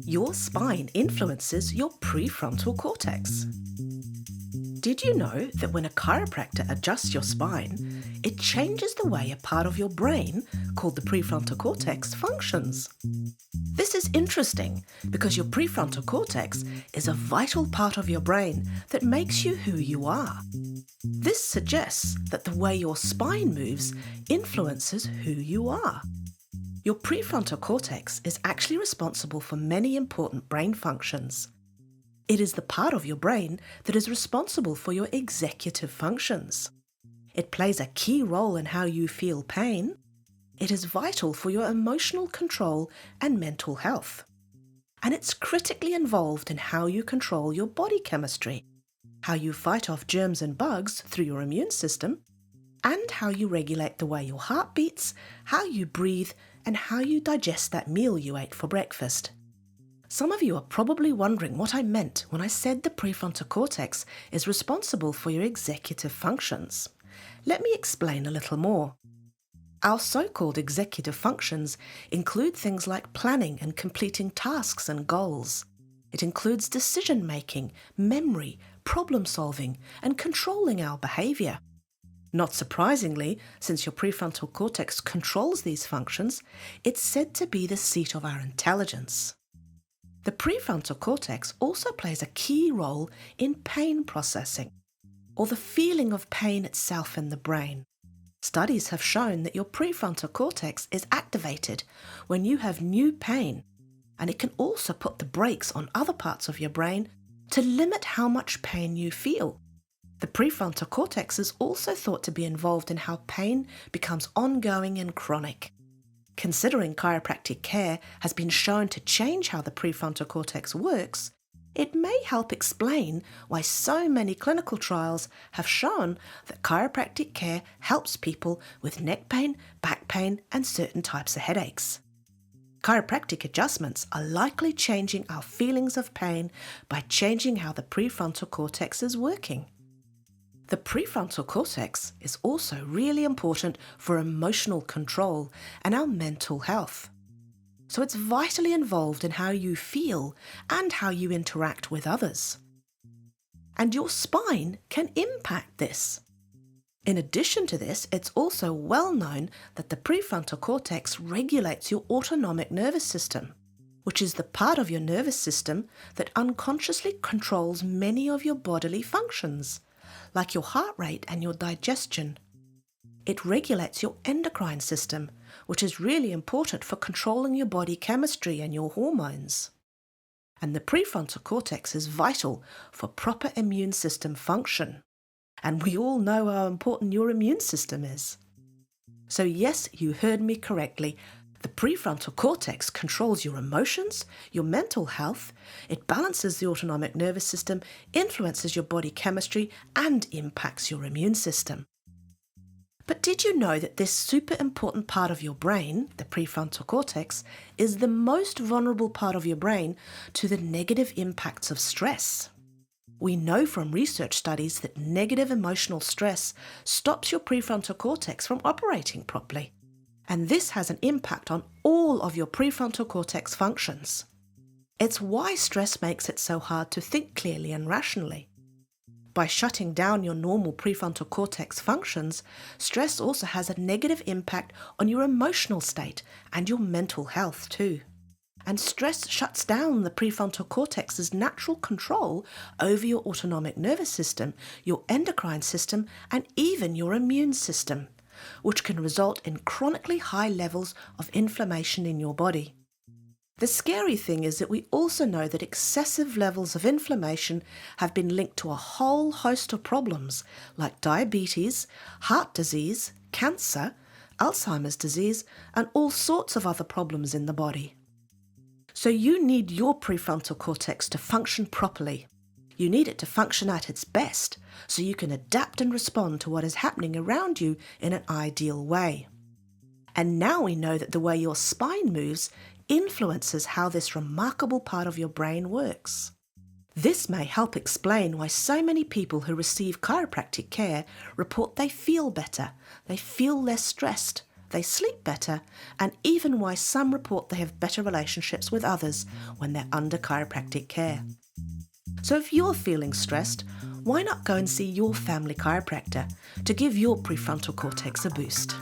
Your spine influences your prefrontal cortex. Did you know that when a chiropractor adjusts your spine, it changes the way a part of your brain, called the prefrontal cortex, functions? This is interesting because your prefrontal cortex is a vital part of your brain that makes you who you are. This suggests that the way your spine moves influences who you are. Your prefrontal cortex is actually responsible for many important brain functions. It is the part of your brain that is responsible for your executive functions. It plays a key role in how you feel pain. It is vital for your emotional control and mental health. And it's critically involved in how you control your body chemistry, how you fight off germs and bugs through your immune system, and how you regulate the way your heart beats, how you breathe, and how you digest that meal you ate for breakfast. Some of you are probably wondering what I meant when I said the prefrontal cortex is responsible for your executive functions. Let me explain a little more. Our so-called executive functions include things like planning and completing tasks and goals. It includes decision-making, memory, problem-solving, and controlling our behaviour. Not surprisingly, since your prefrontal cortex controls these functions, it's said to be the seat of our intelligence. The prefrontal cortex also plays a key role in pain processing, or the feeling of pain itself in the brain. Studies have shown that your prefrontal cortex is activated when you have new pain, and it can also put the brakes on other parts of your brain to limit how much pain you feel. The prefrontal cortex is also thought to be involved in how pain becomes ongoing and chronic. Considering chiropractic care has been shown to change how the prefrontal cortex works, it may help explain why so many clinical trials have shown that chiropractic care helps people with neck pain, back pain, and certain types of headaches. Chiropractic adjustments are likely changing our feelings of pain by changing how the prefrontal cortex is working. The prefrontal cortex is also really important for emotional control and our mental health. So it's vitally involved in how you feel and how you interact with others. And your spine can impact this. In addition to this, it's also well known that the prefrontal cortex regulates your autonomic nervous system, which is the part of your nervous system that unconsciously controls many of your bodily functions, like your heart rate and your digestion. It regulates your endocrine system, which is really important for controlling your body chemistry and your hormones. And the prefrontal cortex is vital for proper immune system function. And we all know how important your immune system is. So yes, you heard me correctly. The prefrontal cortex controls your emotions, your mental health, it balances the autonomic nervous system, influences your body chemistry, and impacts your immune system. But did you know that this super important part of your brain, the prefrontal cortex, is the most vulnerable part of your brain to the negative impacts of stress? We know from research studies that negative emotional stress stops your prefrontal cortex from operating properly. And this has an impact on all of your prefrontal cortex functions. It's why stress makes it so hard to think clearly and rationally. By shutting down your normal prefrontal cortex functions, stress also has a negative impact on your emotional state and your mental health too. And stress shuts down the prefrontal cortex's natural control over your autonomic nervous system, your endocrine system, and even your immune system, which can result in chronically high levels of inflammation in your body. The scary thing is that we also know that excessive levels of inflammation have been linked to a whole host of problems like diabetes, heart disease, cancer, Alzheimer's disease, and all sorts of other problems in the body. So you need your prefrontal cortex to function properly. You need it to function at its best so you can adapt and respond to what is happening around you in an ideal way. And now we know that the way your spine moves influences how this remarkable part of your brain works. This may help explain why so many people who receive chiropractic care report they feel better, they feel less stressed, they sleep better, and even why some report they have better relationships with others when they're under chiropractic care. So if you're feeling stressed, why not go and see your family chiropractor to give your prefrontal cortex a boost?